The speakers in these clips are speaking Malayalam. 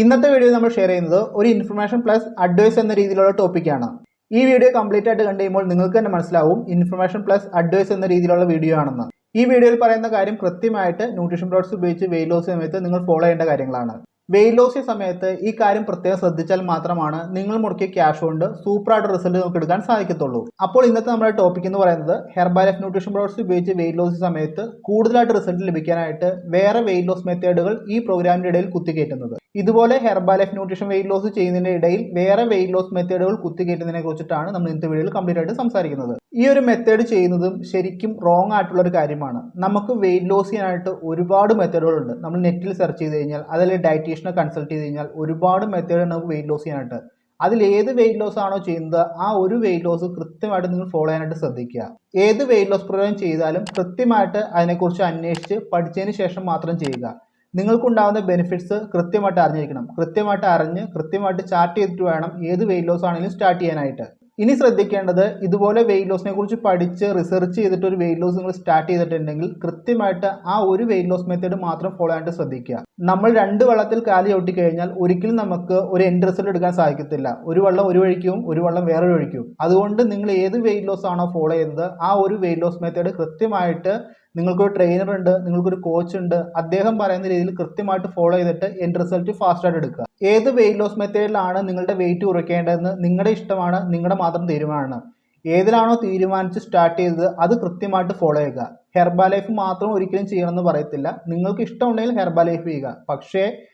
ഇന്നത്തെ വീഡിയോ നമ്മൾ ഷെയർ ചെയ്യുന്നത് ഒരു ഇൻഫർമേഷൻ പ്ലസ് അഡ്വൈസ് എന്ന രീതിയിലുള്ള ടോപ്പിക്കാണ്. ഈ വീഡിയോ കംപ്ലീറ്റ് ആയിട്ട് കണ്ടു കഴിയുമ്പോൾ നിങ്ങൾക്ക് തന്നെ മനസ്സിലാവും ഇൻഫർമേഷൻ പ്ലസ് അഡ്വൈസ് എന്ന രീതിയിലുള്ള വീഡിയോ ആണെന്ന്. ഈ വീഡിയോയിൽ പറയുന്ന കാര്യം കൃത്യമായിട്ട് ന്യൂട്രീഷൻ പ്രോഡക്ട്സ് ഉപയോഗിച്ച് വെയിറ്റ് ലോസ് സമയത്ത് നിങ്ങൾ ഫോളോ ചെയ്യേണ്ട കാര്യങ്ങളാണ്. വെയിറ്റ് ലോസ് സമയത്ത് ഈ കാര്യം പ്രത്യേകം ശ്രദ്ധിച്ചാൽ മാത്രമാണ് നിങ്ങൾ മുടക്കിയ ക്യാഷ് കൊണ്ട് സൂപ്പറായിട്ട് റിസൾട്ട് നമുക്ക് എടുക്കാൻ സാധിക്കത്തുള്ളൂ. അപ്പോൾ ഇന്നത്തെ നമ്മുടെ ടോപ്പിക് എന്ന് പറയുന്നത് ഹെർബാലൈഫ് ന്യൂട്രീഷൻ പ്രോഡക്ട്സ് ഉപയോഗിച്ച് വെയിറ്റ് ലോസ് സമയത്ത് കൂടുതലായിട്ട് റിസൾട്ട് ലഭിക്കാനായിട്ട് വേറെ വെയിറ്റ് ലോസ് മെത്തേഡുകൾ ഈ പ്രോഗ്രാമിന്റെ ഇടയിൽ കുത്തിക്കയറ്റുന്നത്. ഇതുപോലെ ഹെർബാലൈഫ് ന്യൂട്രീഷൻ വെയിറ്റ് ലോസ് ചെയ്യുന്നതിന്റെ ഇടയിൽ വേറെ വെയിറ്റ് ലോസ് മെത്തേഡുകൾ കുത്തിക്കയറ്റുന്നതിനെ കുറിച്ചിട്ടാണ് നമ്മൾ ഇന്നത്തെ വീഡിയോയിൽ കംപ്ലീറ്റ് ആയിട്ട് സംസാരിക്കുന്നത്. ഈ ഒരു മെത്തേഡ് ചെയ്യുന്നതും ശരിക്കും റോങ് ആയിട്ടുള്ള ഒരു കാര്യമാണ്. നമുക്ക് വെയിറ്റ് ലോസ് ചെയ്യാനായിട്ട് ഒരുപാട് മെത്തേഡുകളുണ്ട്. നമ്മൾ നെറ്റിൽ സെർച്ച് ചെയ്ത് കഴിഞ്ഞാൽ അതിൽ ഡയറ്റീഷ്യനെ കൺസൾട്ട് ചെയ്ത് കഴിഞ്ഞാൽ ഒരുപാട് മെത്തേഡ് നമുക്ക് വെയിറ്റ് ലോസ് ചെയ്യാനായിട്ട്. അതിൽ ഏത് വെയിറ്റ് ലോസ് ആണോ ചെയ്യുന്നത് ആ ഒരു വെയിറ്റ് ലോസ് കൃത്യമായിട്ട് നിങ്ങൾ ഫോളോ ചെയ്യാനായിട്ട് ശ്രദ്ധിക്കുക. ഏത് വെയിറ്റ് ലോസ് പ്രോഗ്രാം ചെയ്താലും കൃത്യമായിട്ട് അതിനെക്കുറിച്ച് അന്വേഷിച്ച് പഠിച്ചതിന് ശേഷം മാത്രം ചെയ്യുക. നിങ്ങൾക്കുണ്ടാകുന്ന ബെനിഫിറ്റ്സ് കൃത്യമായിട്ട് അറിഞ്ഞിരിക്കണം. കൃത്യമായിട്ട് അറിഞ്ഞ് കൃത്യമായിട്ട് ചാർട്ട് ചെയ്തിട്ട് വേണം ഏത് വെയിറ്റ് ലോസ് ആണെങ്കിലും സ്റ്റാർട്ട് ചെയ്യാനായിട്ട്. ഇനി ശ്രദ്ധിക്കേണ്ടത്, ഇതുപോലെ വെയിറ്റ് ലോസിനെ കുറിച്ച് പഠിച്ച് റിസർച്ച് ചെയ്തിട്ട് ഒരു വെയിറ്റ് ലോസ് നിങ്ങൾ സ്റ്റാർട്ട് ചെയ്തിട്ടുണ്ടെങ്കിൽ കൃത്യമായിട്ട് ആ ഒരു വെയിറ്റ് ലോസ് മെത്തേഡ് മാത്രം ഫോളോ ചെയ്യാനായിട്ട് ശ്രദ്ധിക്കുക. നമ്മൾ രണ്ട് വെള്ളത്തിൽ കാല് ചവിട്ടി കഴിഞ്ഞാൽ ഒരിക്കലും നമുക്ക് ഒരു എൻഡ് റിസൾട്ട് എടുക്കാൻ സാധിക്കത്തില്ല. ഒരു വെള്ളം ഒരു വഴിക്കും ഒരു വെള്ളം വേറൊരു വഴിക്കും. അതുകൊണ്ട് നിങ്ങൾ ഏത് വെയിറ്റ് ലോസ് ആണോ ഫോളോ ചെയ്യുന്നത് ആ ഒരു വെയിറ്റ് ലോസ് മെത്തേഡ് കൃത്യമായിട്ട്, നിങ്ങൾക്കൊരു ട്രെയിനർ ഉണ്ട്, നിങ്ങൾക്കൊരു കോച്ച് ഉണ്ട്, അദ്ദേഹം പറയുന്ന രീതിയിൽ കൃത്യമായിട്ട് ഫോളോ ചെയ്തിട്ട് എൻഡ് റിസൾട്ട് ഫാസ്റ്റായിട്ട് എടുക്കുക. ഏത് വെയിറ്റ് ലോസ് മെത്തേഡിലാണ് നിങ്ങളുടെ വെയിറ്റ് കുറയ്ക്കേണ്ടതെന്ന് നിങ്ങളുടെ ഇഷ്ടമാണ്, നിങ്ങളുടെ മാത്രം തീരുമാനമാണ്. ഏതിലാണോ തീരുമാനിച്ച് സ്റ്റാർട്ട് ചെയ്തത് അത് കൃത്യമായിട്ട് ഫോളോ ചെയ്യുക. ഹെർബാലൈഫ് മാത്രം ഒരിക്കലും ചെയ്യണമെന്ന് പറയത്തില്ല. നിങ്ങൾക്ക് ഇഷ്ടമുണ്ടെങ്കിൽ ഹെർബാലൈഫ് ചെയ്യുക. പക്ഷേ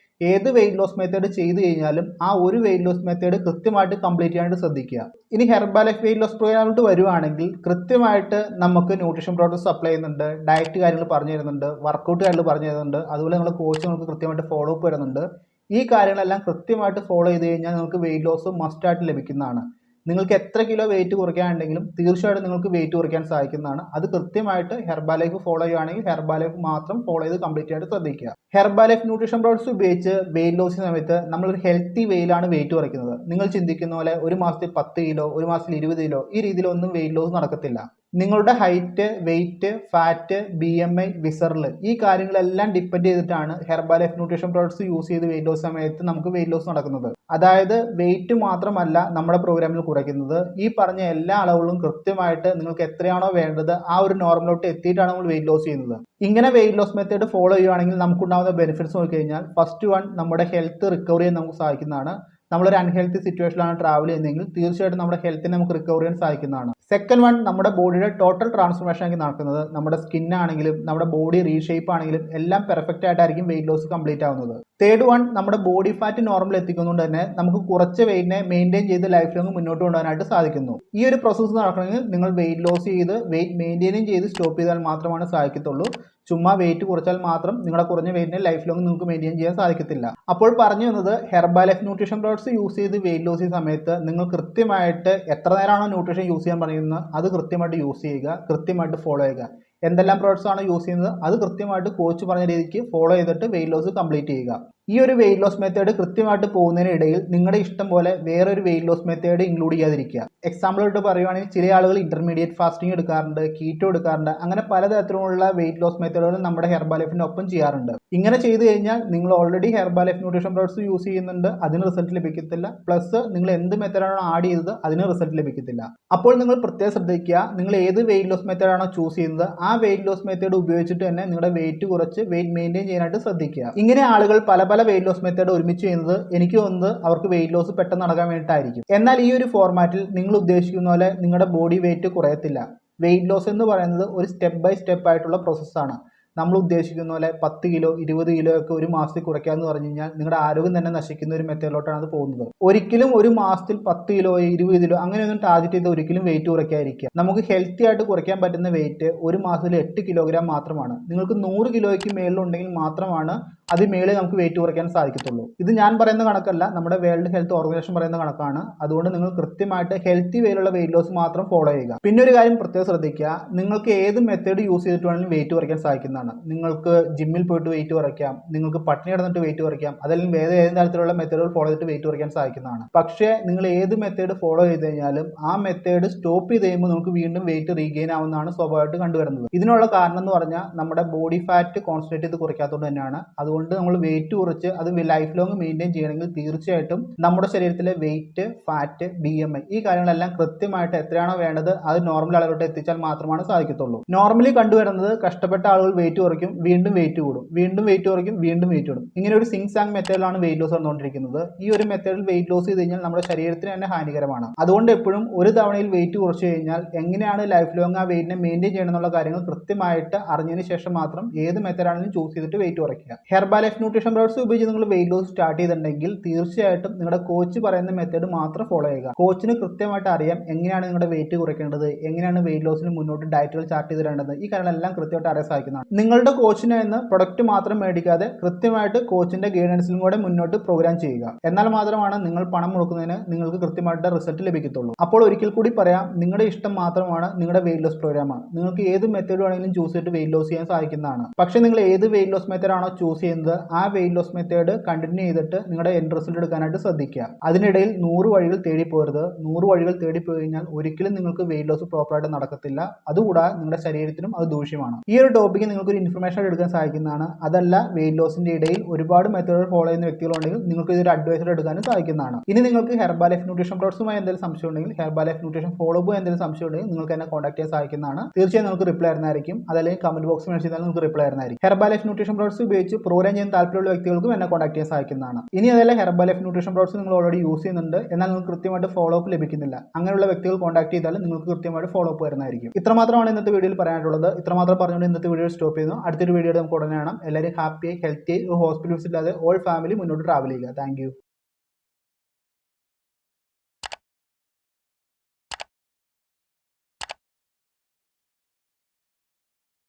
ഏത് വെയിറ്റ് ലോസ് മെത്തേഡ് ചെയ്ത് കഴിഞ്ഞാലും ആ ഒരു വെയിറ്റ് ലോസ് മെത്തേഡ് കൃത്യമായിട്ട് കംപ്ലീറ്റ് ചെയ്യാനായിട്ട് ശ്രദ്ധിക്കുക. ഇനി ഹെർബാലൈഫ് വെയിറ്റ് ലോസ് പ്രോഗ്രാമിലോട്ട് വരുവാണെങ്കിൽ കൃത്യമായിട്ട് നമുക്ക് ന്യൂട്രീഷൻ പ്രോഡക്ട്സ് സപ്ലൈ ചെയ്യുന്നുണ്ട്, ഡയറ്റ് കാര്യങ്ങൾ പറഞ്ഞു തരുന്നുണ്ട്, വർക്കൗട്ട് കാര്യങ്ങൾ പറഞ്ഞു തരുന്നുണ്ട്, അതുപോലെ നമ്മൾ കോച്ച് നമുക്ക് കൃത്യമായിട്ട് ഫോളോ അപ്പ് വരുന്നുണ്ട്. ഈ കാര്യങ്ങളെല്ലാം കൃത്യമായിട്ട് ഫോളോ ചെയ്ത് കഴിഞ്ഞാൽ നിങ്ങൾക്ക് വെയിറ്റ് ലോസ് മസ്റ്റായിട്ട് ലഭിക്കുന്നതാണ്. നിങ്ങൾക്ക് എത്ര കിലോ വെയിറ്റ് കുറയ്ക്കാനുണ്ടെങ്കിലും തീർച്ചയായിട്ടും നിങ്ങൾക്ക് വെയിറ്റ് കുറയ്ക്കാൻ സാധിക്കുന്നതാണ്. അത് കൃത്യമായിട്ട് ഹെർബാലൈഫ് ഫോളോ ചെയ്യുകയാണെങ്കിൽ ഹെർബാലൈഫ് മാത്രം ഫോളോ ചെയ്ത് കംപ്ലീറ്റ് ആയിട്ട് ശ്രദ്ധിക്കുക. ഹെർബാലൈഫ് ന്യൂട്രീഷൻ പ്രോഡക്ട്സ് ഉപയോഗിച്ച് വെയിറ്റ് ലോസ് സമയത്ത് നമ്മളൊരു ഹെൽത്തി വേയിലാണ് വെയിറ്റ് കുറയ്ക്കുന്നത്. നിങ്ങൾ ചിന്തിക്കുന്ന പോലെ ഒരു മാസത്തിൽ 10 കിലോ, ഒരു മാസത്തിൽ 20 കിലോ ഈ രീതിയിലൊന്നും വെയിറ്റ് ലോസ് നടക്കത്തില്ല. നിങ്ങളുടെ height, weight, fat, BMI, visceral ഈ കാര്യങ്ങളെല്ലാം ഡിപ്പെൻഡ് ചെയ്തിട്ടാണ് ഹെർബാലൈഫ് ന്യൂട്രീഷൻ പ്രോഡക്ട്സ് യൂസ് ചെയ്ത് വെയിറ്റ് ലോസ് സമയത്ത് നമുക്ക് വെയിറ്റ് ലോസ് നടക്കുന്നത്. അതായത് വെയിറ്റ് മാത്രമല്ല നമ്മുടെ പ്രോഗ്രാമിൽ കുറയ്ക്കുന്നത്, ഈ പറഞ്ഞ എല്ലാ അളവുകളും കൃത്യമായിട്ട് നിങ്ങൾക്ക് എത്രയാണോ വേണ്ടത് ആ ഒരു നോർമലോട്ട് എത്തിയിട്ടാണ് നമ്മൾ വെയിറ്റ് ലോസ് ചെയ്യുന്നത്. ഇങ്ങനെ വെയിറ്റ് ലോസ് മെത്തേഡ് ഫോളോ ചെയ്യുകയാണെങ്കിൽ നമുക്കുണ്ടാകുന്ന ബെനിഫിറ്റ്സ് നോക്കിക്കഴിഞ്ഞാൽ, ഫസ്റ്റ് വൺ, നമ്മുടെ ഹെൽത്ത് റിക്കവർ ചെയ്യാൻ നമുക്ക് സാധിക്കുന്നതാണ്. നമ്മളൊരു അൺഹെൽത്തി സിറ്റുവേഷനിലാണ് ട്രാവൽ ചെയ്യുന്നതെങ്കിൽ തീർച്ചയായിട്ടും നമ്മുടെ ഹെൽത്തിനെ നമുക്ക് റിക്കവർ ചെയ്യാൻ സാധിക്കുന്നതാണ്. സെക്കൻഡ് വൺ, നമ്മുടെ ബോഡിയുടെ ടോട്ടൽ ട്രാൻസ്ഫോർമേഷൻ ആക്കി നടക്കുന്നത്. നമ്മുടെ സ്കിന്നാണെങ്കിലും നമ്മുടെ ബോഡി റീഷേപ്പ് ആണെങ്കിലും എല്ലാം പെർഫെക്റ്റ് ആയിട്ടായിരിക്കും വെയിറ്റ് ലോസ് കംപ്ലീറ്റ് ആവുന്നത്. തേർഡ് വൺ, നമ്മുടെ ബോഡി ഫാറ്റ് നോർമൽ എത്തിക്കുന്നതുകൊണ്ട് തന്നെ നമുക്ക് കുറച്ച് വെയിറ്റിനെ മെയിൻറ്റെയിൻ ചെയ്ത് ലൈഫ് ലോങ് മുന്നോട്ട് കൊണ്ടുപോകാനായിട്ട് സാധിക്കുന്നു. ഈ ഒരു പ്രോസസ്സ് നടക്കണമെങ്കിൽ നിങ്ങൾ വെയിറ്റ് ലോസ് ചെയ്ത് വെയിറ്റ് മെയിൻറ്റെയിനും ചെയ്ത് സ്റ്റോപ്പ് ചെയ്താൽ മാത്രമാണ് സാധിക്കത്തുള്ളൂ. ചുമ്മാ വെയിറ്റ് കുറച്ചാൽ മാത്രം നിങ്ങളുടെ കുറഞ്ഞ വെയിറ്റിനെ ലൈഫ് ലോങ് നിങ്ങൾക്ക് മെയിൻറ്റെയിൻ ചെയ്യാൻ സാധിക്കത്തില്ല. അപ്പോൾ പറഞ്ഞു വന്നത്, ഹെർബാലൈഫ് ന്യൂട്രീഷൻ പ്രോഡക്ട്സ് യൂസ് ചെയ്ത് വെയിറ്റ് ലോസ് ചെയ്യുന്ന സമയത്ത് നിങ്ങൾ കൃത്യമായിട്ട് എത്ര നേരമാണോ ന്യൂട്രീഷൻ യൂസ് ചെയ്യാൻ പറയുന്നത് അത് കൃത്യമായിട്ട് യൂസ് ചെയ്യുക, കൃത്യമായിട്ട് ഫോളോ ചെയ്യുക. എന്തെല്ലാം പ്രോഡക്ട്സ് ആണ് യൂസ് ചെയ്യുന്നത് അത് കൃത്യമായിട്ട് കോച്ച് പറഞ്ഞ രീതിക്ക് ഫോളോ ചെയ്തിട്ട് വെയിറ്റ് ലോസ് കംപ്ലീറ്റ് ചെയ്യുക. ഈ ഒരു വെയിറ്റ് ലോസ് മെത്തേഡ് കൃത്യമായിട്ട് പോകുന്നതിനിടയിൽ നിങ്ങളുടെ ഇഷ്ടം പോലെ വേറൊരു വെയിറ്റ് ലോസ് മെത്തേഡ് ഇൻക്ലൂഡ് ചെയ്യാതിരിക്കുക. എക്സാമ്പിൾ ആയിട്ട് പറയുവാണെങ്കിൽ ചില ആളുകൾ ഇന്റർമീഡിയറ്റ് ഫാസ്റ്റിംഗ് എടുക്കാറുണ്ട്, കീറ്റോ എടുക്കാറുണ്ട്. അങ്ങനെ പലതരത്തിലുള്ള വെയിറ്റ് ലോസ് മെത്തേഡുകൾ നമ്മുടെ ഹെർബാലൈഫിന്റെ ഒപ്പം ചെയ്യാറുണ്ട്. ഇങ്ങനെ ചെയ്തു കഴിഞ്ഞാൽ നിങ്ങൾ already Herbalife nutrition products use ചെയ്യുന്നുണ്ട്, അതിന് റിസൾട്ട് ലഭിക്കത്തില്ല. പ്ലസ് നിങ്ങൾ എന്ത് മെത്തേഡാണോ ആഡ് ചെയ്തത് അതിന് റിസൾട്ട് ലഭിക്കത്തില്ല. അപ്പോൾ നിങ്ങൾ പ്രത്യേകം ശ്രദ്ധിക്കുക, നിങ്ങൾ ഏത് വെയിറ്റ് ലോസ് മെത്തേഡാണോ ചൂസ് ചെയ്യുന്നത് ആ വെയിറ്റ് ലോസ് മെത്തേഡ് ഉപയോഗിച്ചിട്ട് തന്നെ നിങ്ങളുടെ വെയിറ്റ് കുറച്ച് വെയിറ്റ് മെയിൻറ്റെയിൻ ചെയ്യാനായിട്ട് ശ്രദ്ധിക്കുക. ഇങ്ങനെ ആളുകൾ പല വെയിറ്റ് ലോസ് മെത്തേഡ് ഒരുമിച്ച് ചെയ്യുന്നത് എനിക്ക് തോന്നുന്നത് അവർക്ക് വെയിറ്റ് ലോസ് പെട്ടെന്ന് നടക്കാൻ വേണ്ടിയിട്ടായിരിക്കും. എന്നാൽ ഈ ഒരു ഫോർമാറ്റിൽ നിങ്ങൾ ഉദ്ദേശിക്കുന്ന പോലെ നിങ്ങളുടെ ബോഡി വെയിറ്റ് കുറയത്തില്ല. വെയിറ്റ് ലോസ് എന്ന് പറയുന്നത് ഒരു സ്റ്റെപ്പ് ബൈ സ്റ്റെപ്പ് ആയിട്ടുള്ള പ്രോസസ്സാണ്. നമ്മൾ ഉദ്ദേശിക്കുന്ന പോലെ 10 കിലോ 20 കിലോ ഒക്കെ ഒരു മാസത്തിൽ കുറയ്ക്കാമെന്ന് പറഞ്ഞു കഴിഞ്ഞാൽ നിങ്ങളുടെ ആരോഗ്യം തന്നെ നശിക്കുന്ന ഒരു മെത്തേഡിലോട്ടാണ് അത് പോകുന്നത്. ഒരിക്കലും ഒരു മാസത്തിൽ 10 കിലോ 20 കിലോ അങ്ങനെയൊന്നും ടാർഗറ്റ് ചെയ്ത് ഒരിക്കലും വെയിറ്റ് കുറയ്ക്കാതിരിക്കുക. നമുക്ക് ഹെൽത്തി ആയിട്ട് കുറയ്ക്കാൻ പറ്റുന്ന വെയിറ്റ് ഒരു മാസത്തിൽ 8 കിലോഗ്രാം മാത്രമാണ്. നിങ്ങൾക്ക് 100 കിലോയ്ക്ക് മേളിലുണ്ടെങ്കിൽ മാത്രമാണ് അത് മേളിൽ നമുക്ക് വെയിറ്റ് കുറയ്ക്കാൻ സാധിക്കത്തുള്ളൂ. ഇത് ഞാൻ പറയുന്ന കണക്കല്ല, നമ്മുടെ വേൾഡ് ഹെൽത്ത് ഓർഗനൈസേഷൻ പറയുന്ന കണക്കാണ്. അതുകൊണ്ട് നിങ്ങൾ കൃത്യമായിട്ട് ഹെൽത്തി വേയിലുള്ള വെയിറ്റ് ലോസ് മാത്രം ഫോളോ ചെയ്യുക. പിന്നെ ഒരു കാര്യം പ്രത്യേകം ശ്രദ്ധിക്കുക, നിങ്ങൾക്ക് ഏത് മെത്തേഡ് യൂസ് ചെയ്തിട്ട് വേണമെങ്കിലും വെയിറ്റ് കുറയ്ക്കാൻ സാധിക്കുന്നതാണ്. ആണ്. നിങ്ങൾക്ക് ജിമ്മിൽ പോയിട്ട് വെയിറ്റ് കുറയ്ക്കാം, നിങ്ങൾക്ക് പട്ടിണി കിടന്നിട്ട് വെയിറ്റ് കുറയ്ക്കാം, അതല്ലെങ്കിൽ വേറെ ഏത് തരത്തിലുള്ള മെത്തേഡുകൾ ഫോളോ ചെയ്തിട്ട് വെയിറ്റ് കുറയ്ക്കാൻ സാധിക്കുന്നതാണ്. പക്ഷേ നിങ്ങൾ ഏത് മെത്തേഡ് ഫോളോ ചെയ്ത് കഴിഞ്ഞാലും ആ മെത്തേഡ് സ്റ്റോപ്പ് ചെയ്ത് കഴിയുമ്പോൾ നമുക്ക് വീണ്ടും വെയിറ്റ് റീഗെയിൻ ആവുന്നതാണ് സ്വാഭാവികമായിട്ട് കണ്ടുവരുന്നത്. ഇതിനുള്ള കാരണം എന്ന് പറഞ്ഞാൽ നമ്മുടെ ബോഡി ഫാറ്റ് കോൺസെൻട്രേറ്റ് ചെയ്ത് കുറയ്ക്കാത്തതുകൊണ്ട് തന്നെയാണ്. അതുകൊണ്ട് നമ്മൾ വെയിറ്റ് കുറച്ച് അത് ലൈഫ് ലോങ് മെയിൻറ്റെയിൻ ചെയ്യണമെങ്കിൽ തീർച്ചയായിട്ടും നമ്മുടെ ശരീരത്തിലെ വെയിറ്റ്, ഫാറ്റ്, BMI ഈ കാര്യങ്ങളെല്ലാം കൃത്യമായിട്ട് എത്രയാണോ വേണ്ടത് അത് നോർമൽ അളവിലോട്ട് എത്തിച്ചാൽ മാത്രമാണ് സാധിക്കത്തുള്ളൂ. നോർമലി കണ്ടുവരുന്നത് കഷ്ടപ്പെട്ട ആളുകൾ വെയിറ്റ് കുറയ്ക്കും, വീണ്ടും വെയിറ്റ് കൂടും, വീണ്ടും വെയിറ്റ് കുറയ്ക്കും, വീണ്ടും വെയിറ്റ് കൂടും. ഇങ്ങനെ ഒരു സിങ് സാങ് മെത്തേഡിലാണ് വെയിറ്റ് ലോസ് നടന്നുകൊണ്ടിരിക്കുന്നത്. ഈ ഒരു മെത്തേഡിൽ വെയിറ്റ് ലോസ് ചെയ്ത് കഴിഞ്ഞാൽ നമ്മുടെ ശരീരത്തിന് തന്നെ ഹാനികരമാണ്. അതുകൊണ്ട് എപ്പോഴും ഒരു തവണയിൽ വെയിറ്റ് കുറച്ച് കഴിഞ്ഞാൽ എങ്ങനെയാണ് ലൈഫ് ലോങ് ആ വെയിറ്റിനെ മെയിൻറ്റെയിൻ ചെയ്യണം എന്നുള്ള കാര്യങ്ങൾ കൃത്യമായിട്ട് അറിഞ്ഞതിന് ശേഷം മാത്രം ഏത് മെത്തേഡാണെങ്കിലും ചൂസ് ചെയ്തിട്ട് വെയിറ്റ് കുറയ്ക്കുക. ഹെർബാലൈഫ് ന്യൂട്രീഷൻ പ്രോഡക്ട്സ് ഉപയോഗിച്ച് നിങ്ങൾ വെയിറ്റ് ലോസ് സ്റ്റാർട്ട് ചെയ്തിട്ടുണ്ടെങ്കിൽ തീർച്ചയായിട്ടും നിങ്ങളുടെ കോച്ച് പറയുന്ന മെത്തേഡ് മാത്രം ഫോളോ ചെയ്യുക. കോച്ചിന് കൃത്യമായിട്ട് അറിയാം എങ്ങനെയാണ് നിങ്ങളുടെ വെയിറ്റ് കുറയ്ക്കേണ്ടത്, എങ്ങനെയാണ് വെയിറ്റ് ലോസിന് മുന്നോട്ട് ഡയറ്റുകൾ ചാർട്ട് ചെയ്ത് തരേണ്ടത്, ഈ കാര്യങ്ങളെല്ലാം കൃത്യമായിട്ട് അറിയാൻ സാധിക്കുന്നതാണ്. നിങ്ങളുടെ കോച്ചിന് നിന്ന് പ്രൊഡക്റ്റ് മാത്രം മേടിക്കാതെ കൃത്യമായിട്ട് കോച്ചിന്റെ ഗൈഡൻസിലും കൂടെ മുന്നോട്ട് പ്രോഗ്രാം ചെയ്യുക. എന്നാൽ മാത്രമാണ് നിങ്ങൾ പണം മുടക്കുന്നതിന് നിങ്ങൾക്ക് കൃത്യമായിട്ട് റിസൾട്ട് ലഭിക്കത്തുള്ളൂ. അപ്പോൾ ഒരിക്കൽ കൂടി പറയാം, നിങ്ങളുടെ ഇഷ്ടം മാത്രമാണ് നിങ്ങളുടെ വെയിറ്റ് ലോസ് പ്രോഗ്രാമാണ്. നിങ്ങൾക്ക് ഏത് മെത്തേഡ് വേണമെങ്കിലും ചൂസ് ചെയ്തിട്ട് വെയിറ്റ് ലോസ് ചെയ്യാൻ സാധിക്കുന്നതാണ്. പക്ഷേ നിങ്ങൾ ഏത് വെയിറ്റ് ലോസ് മെത്തേഡ് ആണോ ചൂസ് ചെയ്യുന്നത് ആ വെയിറ്റ് ലോസ് മെത്തേഡ് കണ്ടിന്യൂ ചെയ്തിട്ട് നിങ്ങളുടെ എൻഡ് റിസൾട്ട് എടുക്കാനായിട്ട് ശ്രദ്ധിക്കുക. അതിനിടയിൽ 100 വഴികൾ തേടി പോകരുത്. 100 വഴികൾ തേടി പോയി കഴിഞ്ഞാൽ ഒരിക്കലും നിങ്ങൾക്ക് വെയിറ്റ് ലോസ് പ്രോപ്പറായിട്ട് നടക്കത്തില്ല. അതുകൂടാതെ നിങ്ങളുടെ ശരീരത്തിനും അത് ദൂഷ്യമാണ്. ഈ ഒരു ടോപ്പിക്ക് നിങ്ങൾക്ക് ഒരു ഇൻഫർമേഷൻ എടുക്കാൻ സാധിക്കുന്നതാണ്. അതല്ല വെയിറ്റ് ലോസിന്റെ ഇടയിൽ ഒരുപാട് മെത്തേഡുകൾ ഫോളോ ചെയ്യുന്ന വ്യക്തികളുണ്ടെങ്കിൽ നിങ്ങൾക്ക് ഇതൊരു അഡ്വൈസർ എടുക്കാനും സാധിക്കുന്നതാണ്. ഇനി നിങ്ങൾക്ക് ഹെർബാലൈഫ് ന്യൂട്രീഷൻ പ്രോഡക്ട്സുമായി എന്തെങ്കിലും സംശയം ഉണ്ടെങ്കിൽ, ഹെർബാലൈഫ് ന്യൂട്രീഷൻ ഫോളോ അപ്പ് എന്തെങ്കിലും സംശയം ഉണ്ടെങ്കിൽ നിങ്ങൾക്ക് എന്നെ കോൺടാക്ട് ചെയ്യാൻ സാധിക്കുന്നതാണ്. തീർച്ചയായും നിങ്ങൾക്ക് റിപ്ലൈ ആയിരുന്നായിരിക്കും. അതല്ലെങ്കിൽ കമന്റ് ബോക്സിൽ മെൻഷൻ ചെയ്താൽ നിങ്ങൾക്ക് റിപ്ലൈ ആയിരുന്നായിരിക്കും. ഹെർബാലൈഫ് ന്യൂട്രീഷൻ പ്രോഡക്ട്സ് ഉപയോഗിച്ച് പ്രോഗ്രാം ചെയ്യാൻ താല്പര്യമുള്ള വ്യക്തികൾക്കും എന്നെ കോൺടാക്ട് ചെയ്യാൻ സാധിക്കുന്നതാണ്. ഇനി അതല്ല ഹെർബാലൈഫ് ന്യൂട്രീഷൻ പ്രോഡക്ട്സ് നിങ്ങൾ ഓൾറെഡി യൂസ് ചെയ്യുന്നുണ്ട്, എന്നാൽ നിങ്ങൾക്ക് കൃത്യമായിട്ട് ഫോളോ അപ്പ് ലഭിക്കുന്നില്ല, അങ്ങനെയുള്ള വ്യക്തികൾ കോൺടാക്ട് ചെയ്താൽ നിങ്ങൾക്ക് കൃത്യമായിട്ട് ഫോളോ അപ്പ് വരുന്നതായിരിക്കും. ഇത്രമാത്രമാണ് ഇന്നത്തെ വീഡിയോയിൽ പറയാനുള്ളത്. ഇത്രമാത്രം പറഞ്ഞുകൊണ്ട് ഇന്നത്തെ വീഡിയോ സ്റ്റോപ്പ് ചെയ്യുന്നു. അടുത്തൊരു വീഡിയോ നമുക്ക് ഉടനെ കാണാം. എല്ലാവരും ഹാപ്പിയായി ഹെൽത്തിയായി ഹോസ്പിറ്റൽ വിസിറ്റ് ഇല്ലാതെ ഓൾ ഫാമിലി മുന്നോട്ട് ട്രാവൽ ചെയ്യുക. Thank you.